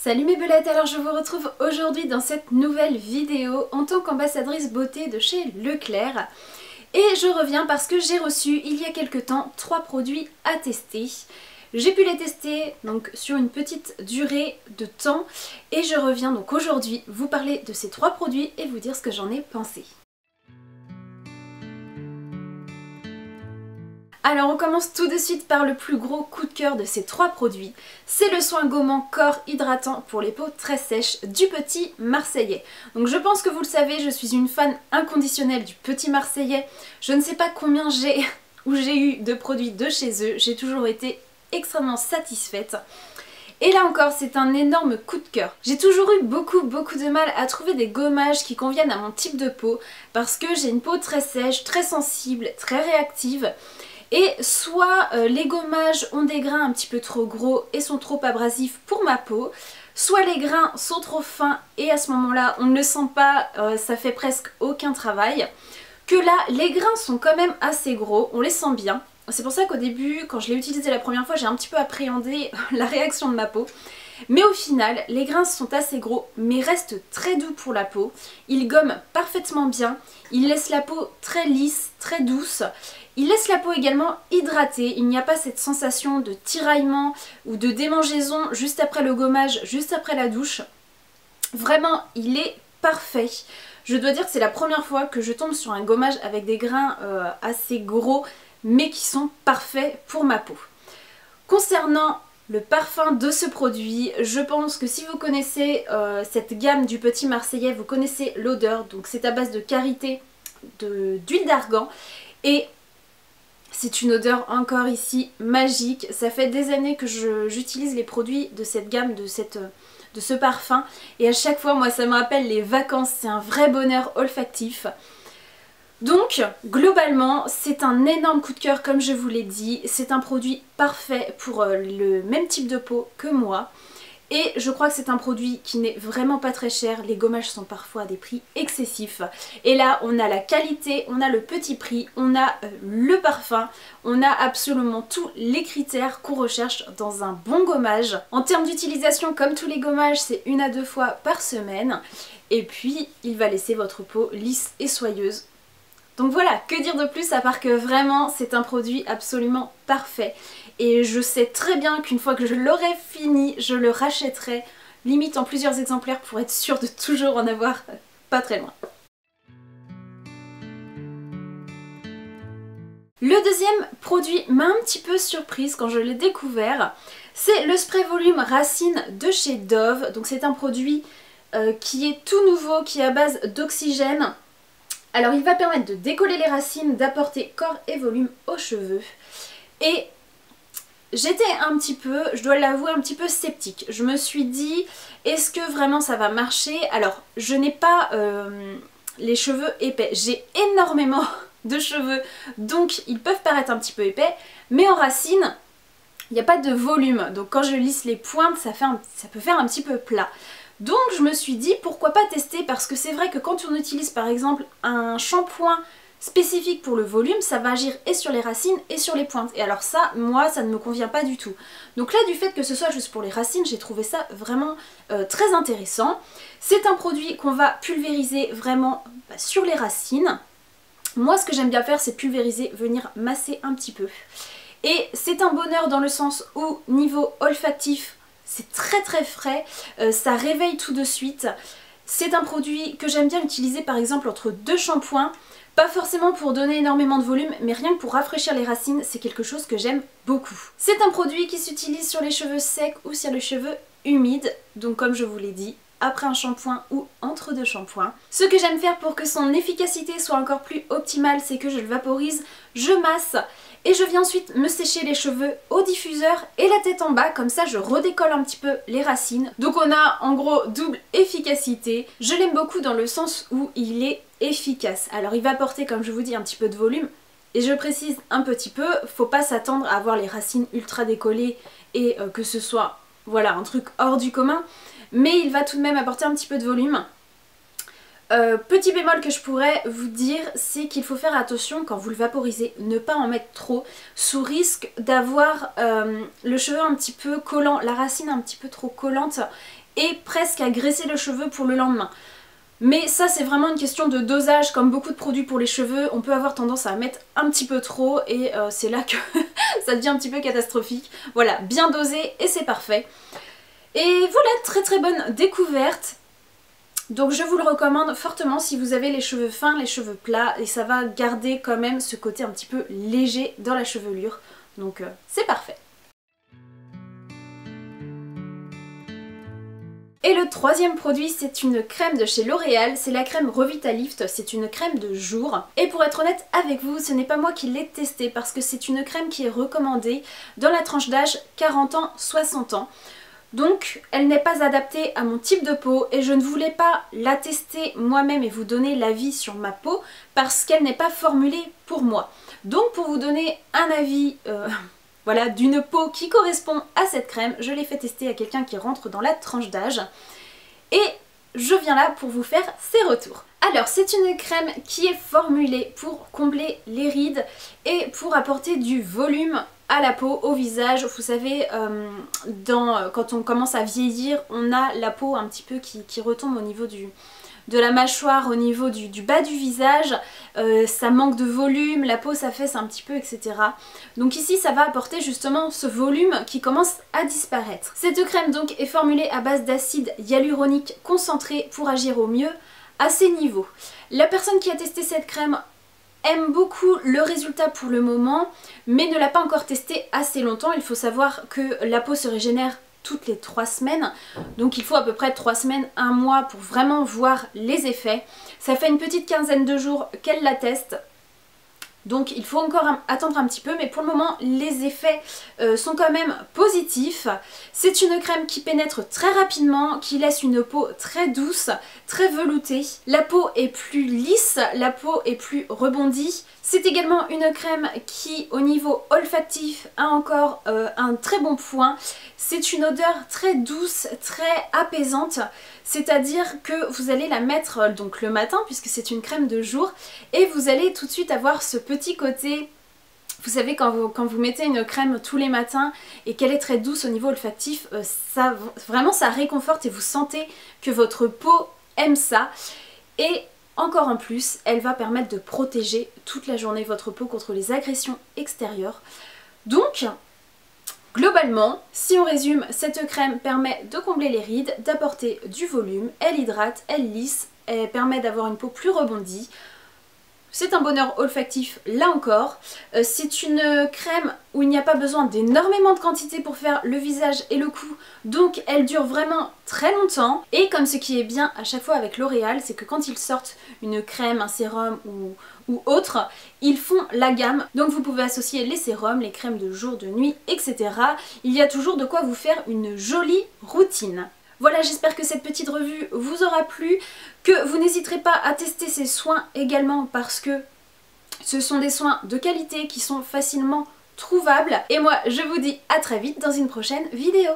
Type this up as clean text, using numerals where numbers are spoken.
Salut mes belettes, alors je vous retrouve aujourd'hui dans cette nouvelle vidéo en tant qu'ambassadrice beauté de chez Leclerc. Et je reviens parce que j'ai reçu il y a quelques temps 3 produits à tester. J'ai pu les tester donc sur une petite durée de temps et je reviens donc aujourd'hui vous parler de ces 3 produits et vous dire ce que j'en ai pensé. Alors on commence tout de suite par le plus gros coup de cœur de ces 3 produits. C'est le soin gommant corps hydratant pour les peaux très sèches du Petit Marseillais. Donc je pense que vous le savez, je suis une fan inconditionnelle du Petit Marseillais. Je ne sais pas combien j'ai eu de produits de chez eux, j'ai toujours été extrêmement satisfaite. Et là encore, c'est un énorme coup de cœur. J'ai toujours eu beaucoup de mal à trouver des gommages qui conviennent à mon type de peau parce que j'ai une peau très sèche, très sensible, très réactive. Et soit les gommages ont des grains un petit peu trop gros et sont trop abrasifs pour ma peau, soit les grains sont trop fins et à ce moment-là on ne le sent pas, ça fait presque aucun travail. Que là, les grains sont quand même assez gros, on les sent bien. C'est pour ça qu'au début, quand je l'ai utilisé la première fois, j'ai un petit peu appréhendé la réaction de ma peau. Mais au final, les grains sont assez gros mais restent très doux pour la peau. Ils gomment parfaitement bien, ils laissent la peau très lisse, très douce. Ils laissent la peau également hydratée, il n'y a pas cette sensation de tiraillement ou de démangeaison juste après le gommage, juste après la douche. Vraiment, il est parfait. Je dois dire que c'est la première fois que je tombe sur un gommage avec des grains assez gros mais qui sont parfaits pour ma peau. Concernant le parfum de ce produit, je pense que si vous connaissez cette gamme du Petit Marseillais, vous connaissez l'odeur. Donc c'est à base de karité, d'huile d'argan et c'est une odeur encore ici magique. Ça fait des années que j'utilise les produits de cette gamme, de ce parfum et à chaque fois moi ça me rappelle les vacances, c'est un vrai bonheur olfactif. Donc globalement c'est un énorme coup de cœur comme je vous l'ai dit, c'est un produit parfait pour le même type de peau que moi et je crois que c'est un produit qui n'est vraiment pas très cher, les gommages sont parfois à des prix excessifs et là on a la qualité, on a le petit prix, on a le parfum, on a absolument tous les critères qu'on recherche dans un bon gommage. En termes d'utilisation, comme tous les gommages, c'est 1 à 2 fois par semaine et puis il va laisser votre peau lisse et soyeuse. Donc voilà, que dire de plus à part que vraiment c'est un produit absolument parfait. Et je sais très bien qu'une fois que je l'aurai fini, je le rachèterai limite en plusieurs exemplaires pour être sûre de toujours en avoir pas très loin. Le deuxième produit m'a un petit peu surprise quand je l'ai découvert. C'est le spray volume racine de chez Dove. Donc c'est un produit qui est tout nouveau, qui est à base d'oxygène. Alors il va permettre de décoller les racines, d'apporter corps et volume aux cheveux. Et j'étais un petit peu, je dois l'avouer, un petit peu sceptique. Je me suis dit, est-ce que vraiment ça va marcher? Alors je n'ai pas les cheveux épais, j'ai énormément de cheveux donc ils peuvent paraître un petit peu épais, mais en racine il n'y a pas de volume. Donc quand je lisse les pointes ça peut faire un petit peu plat. Donc je me suis dit pourquoi pas tester parce que c'est vrai que quand on utilise par exemple un shampoing spécifique pour le volume, ça va agir et sur les racines et sur les pointes. Et alors ça, moi, ça ne me convient pas du tout. Donc là, du fait que ce soit juste pour les racines, j'ai trouvé ça vraiment très intéressant. C'est un produit qu'on va pulvériser vraiment sur les racines. Moi, ce que j'aime bien faire, c'est pulvériser, venir masser un petit peu. Et c'est un bonheur dans le sens où, niveau olfactif, c'est très frais, ça réveille tout de suite. C'est un produit que j'aime bien utiliser par exemple entre 2 shampoings, pas forcément pour donner énormément de volume, mais rien que pour rafraîchir les racines, c'est quelque chose que j'aime beaucoup. C'est un produit qui s'utilise sur les cheveux secs ou sur les cheveux humides, donc comme je vous l'ai dit, après un shampoing ou entre 2 shampoings. Ce que j'aime faire pour que son efficacité soit encore plus optimale, c'est que je le vaporise, je masse et je viens ensuite me sécher les cheveux au diffuseur et la tête en bas, comme ça je redécolle un petit peu les racines. Donc on a en gros double efficacité. Je l'aime beaucoup dans le sens où il est efficace. Alors il va apporter, comme je vous dis, un petit peu de volume. Et je précise un petit peu, faut pas s'attendre à avoir les racines ultra décollées et que ce soit voilà, un truc hors du commun. Mais il va tout de même apporter un petit peu de volume. Petit bémol que je pourrais vous dire, c'est qu'il faut faire attention quand vous le vaporisez, ne pas en mettre trop, sous risque d'avoir le cheveu un petit peu collant, la racine un petit peu trop collante et presque à graisser le cheveu pour le lendemain. Mais ça c'est vraiment une question de dosage, comme beaucoup de produits pour les cheveux, on peut avoir tendance à mettre un petit peu trop et c'est là que ça devient un petit peu catastrophique. Voilà, bien dosé et c'est parfait. Et voilà, très très bonne découverte. Donc je vous le recommande fortement si vous avez les cheveux fins, les cheveux plats, et ça va garder quand même ce côté un petit peu léger dans la chevelure. Donc c'est parfait. Et le troisième produit, c'est une crème de chez L'Oréal, c'est la crème Revitalift, c'est une crème de jour. Et pour être honnête avec vous, ce n'est pas moi qui l'ai testée parce que c'est une crème qui est recommandée dans la tranche d'âge 40 ans, 60 ans. Donc elle n'est pas adaptée à mon type de peau et je ne voulais pas la tester moi-même et vous donner l'avis sur ma peau parce qu'elle n'est pas formulée pour moi. Donc pour vous donner un avis voilà, d'une peau qui correspond à cette crème, je l'ai fait tester à quelqu'un qui rentre dans la tranche d'âge. Et je viens là pour vous faire ses retours. Alors c'est une crème qui est formulée pour combler les rides et pour apporter du volume à la peau, au visage. Vous savez, quand on commence à vieillir, on a la peau un petit peu qui retombe au niveau de la mâchoire, au niveau du bas du visage, ça manque de volume, la peau s'affaisse un petit peu, etc. Donc ici ça va apporter justement ce volume qui commence à disparaître. Cette crème donc est formulée à base d'acide hyaluronique concentré pour agir au mieux à ces niveaux. La personne qui a testé cette crème aime beaucoup le résultat pour le moment, mais ne l'a pas encore testé assez longtemps. Il faut savoir que la peau se régénère toutes les 3 semaines, donc il faut à peu près 3 semaines, 1 mois pour vraiment voir les effets. Ça fait une petite quinzaine de jours qu'elle la teste, donc il faut encore attendre un petit peu, mais pour le moment les effets sont quand même positifs. C'est une crème qui pénètre très rapidement, qui laisse une peau très douce, très veloutée. La peau est plus lisse, la peau est plus rebondie. C'est également une crème qui au niveau olfactif a encore un très bon point. C'est une odeur très douce, très apaisante, c'est-à-dire que vous allez la mettre donc le matin puisque c'est une crème de jour et vous allez tout de suite avoir ce petit côté, vous savez quand vous mettez une crème tous les matins et qu'elle est très douce au niveau olfactif, vraiment ça réconforte et vous sentez que votre peau aime ça. Et encore en plus, elle va permettre de protéger toute la journée votre peau contre les agressions extérieures. Donc, globalement, si on résume, cette crème permet de combler les rides, d'apporter du volume, elle hydrate, elle lisse, elle permet d'avoir une peau plus rebondie. C'est un bonheur olfactif là encore. C'est une crème où il n'y a pas besoin d'énormément de quantité pour faire le visage et le cou. Donc elle dure vraiment très longtemps. Et comme ce qui est bien à chaque fois avec L'Oréal, c'est que quand ils sortent une crème, un sérum ou autre, ils font la gamme. Donc vous pouvez associer les sérums, les crèmes de jour, de nuit, etc. Il y a toujours de quoi vous faire une jolie routine. Voilà, j'espère que cette petite revue vous aura plu, que vous n'hésiterez pas à tester ces soins également parce que ce sont des soins de qualité qui sont facilement trouvables. Et moi, je vous dis à très vite dans une prochaine vidéo.